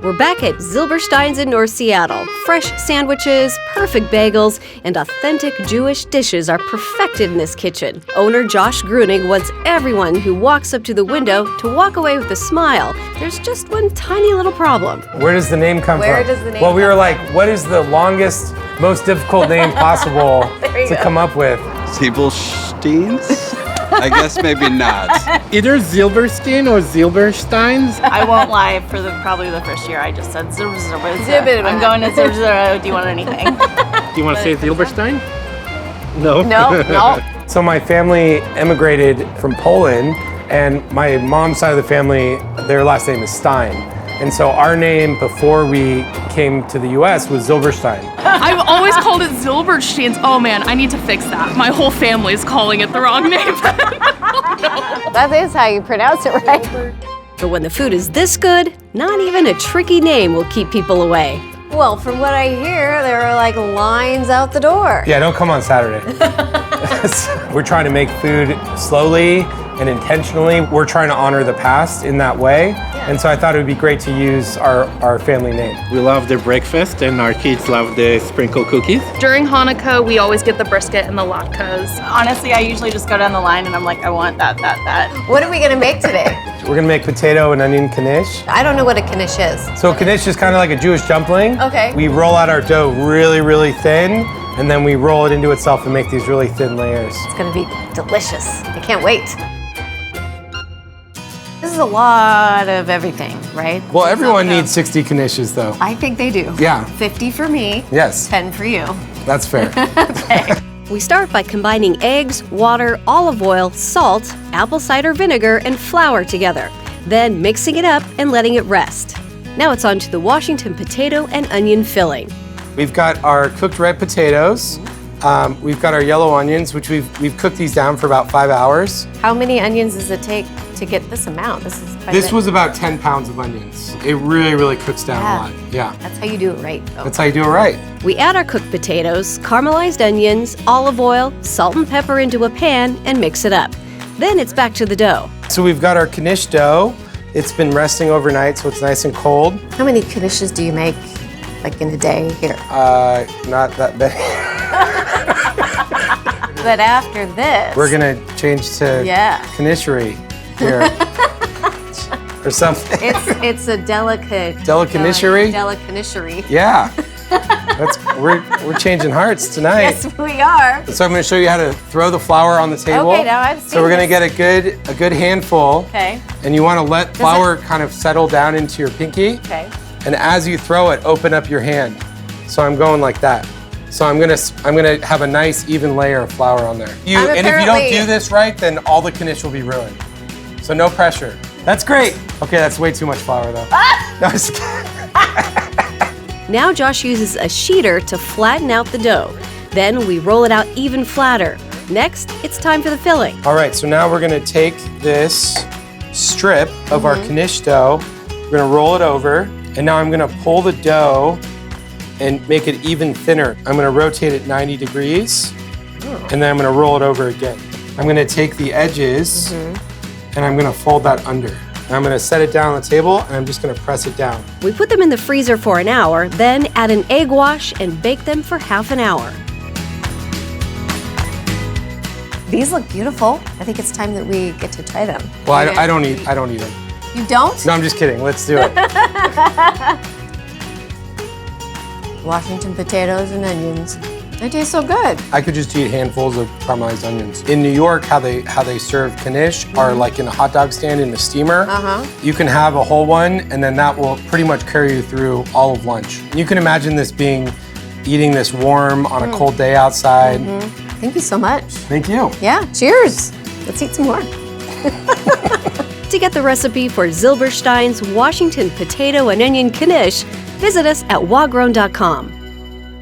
We're back at Zylberschtein's in North Seattle. Fresh sandwiches, perfect bagels, and authentic Jewish dishes are perfected in this kitchen. Owner Josh Grunig wants everyone who walks up to the window to walk away with a smile. There's just one tiny little problem. Where does the name come Where from? does the name Well, we were come like, what is the longest, most difficult name possible to come up with? Zylberschteins? I guess maybe not. Either Zylberschtein or Zylberschteins. I won't lie, for probably the first year I just said Zylberschtein. Zylberschtein. I'm going to Zylberschtein. Do you want anything? Do you want to say Zylberschtein? No. No. So my family emigrated from Poland, and my mom's side of the family, their last name is Stein. And so our name before we came to the US was Zylberschtein. I've always called it Zylberschteins. Oh man, I need to fix that. My whole family's calling it the wrong name. That is how you pronounce it, right? But when the food is this good, not even a tricky name will keep people away. Well, from what I hear, there are like lines out the door. Yeah, don't come on Saturday. We're trying to make food slowly and intentionally. We're trying to honor the past in that way. And so I thought it would be great to use our family name. We love the breakfast and our kids love the sprinkle cookies. During Hanukkah, we always get the brisket and the latkes. Honestly, I usually just go down the line and I'm like, I want that. What are we gonna make today? We're gonna make potato and onion knish. I don't know what a Knish is. So knish is kind of like a Jewish dumpling. Okay. We roll out our dough really, really thin, and then we roll it into itself and make these really thin layers. It's gonna be delicious. I can't wait. This is a lot of everything, right? Well, everyone needs 60 knishes though. I think they do. Yeah. 50 for me. Yes. 10 for you. That's fair. We start by combining eggs, water, olive oil, salt, apple cider vinegar, and flour together. Then mixing it up and letting it rest. Now it's on to the Washington potato and onion filling. We've got our cooked red potatoes. We've got our yellow onions, which we've cooked these down for about 5 hours. How many onions does it take to get this amount? This was about 10 pounds of onions. It really, really cooks down a lot. Yeah. That's how you do it right, though. That's how you do it right. We add our cooked potatoes, caramelized onions, olive oil, salt and pepper into a pan and mix it up. Then it's back to the dough. So we've got our knish dough. It's been resting overnight, so it's nice and cold. How many Knishes do you make, like in a day here? Not that many. But after this, We're gonna change to knishery here. Or something. it's a delicate Delicanishery? Delicanishery. Yeah. We're changing hearts tonight. Yes, we are. So I'm gonna show you how to throw the flour on the table. Okay, now I've seen So we're gonna this. get a good handful. Okay. And you wanna let flour kind of settle down into your pinky. Okay. And as you throw it, open up your hand. So I'm going like that. So I'm gonna have a nice even layer of flour on there. And if you don't apparently- do this right, then all the knish will be ruined. So no pressure. That's great. Okay, that's way too much flour though. No, I'm just kidding. Now Josh uses a sheeter to flatten out the dough. Then we roll it out even flatter. Next, it's time for the filling. All right, so now we're gonna take this strip of our knish dough, we're gonna roll it over, and now I'm gonna pull the dough and make it even thinner. I'm gonna rotate it 90 degrees, and then I'm gonna roll it over again. I'm gonna take the edges, and I'm gonna fold that under. And I'm gonna set it down on the table, and I'm just gonna press it down. We put them in the freezer for an hour, then add an egg wash and bake them for half an hour. These look beautiful. I think it's time that we get to try them. Well, I don't eat them. You don't? No, I'm just kidding. Let's do it. Washington potatoes and onions. They taste so good. I could just eat handfuls of caramelized onions. In New York, how they serve knish are like in a hot dog stand in a steamer. You can have a whole one, and then that will pretty much carry you through all of lunch. You can imagine this eating this warm on a cold day outside. Thank you so much. Thank you. Yeah, cheers. Let's eat some more. To get the recipe for Zylberschtein's Washington potato and onion knish, visit us at wagrown.com.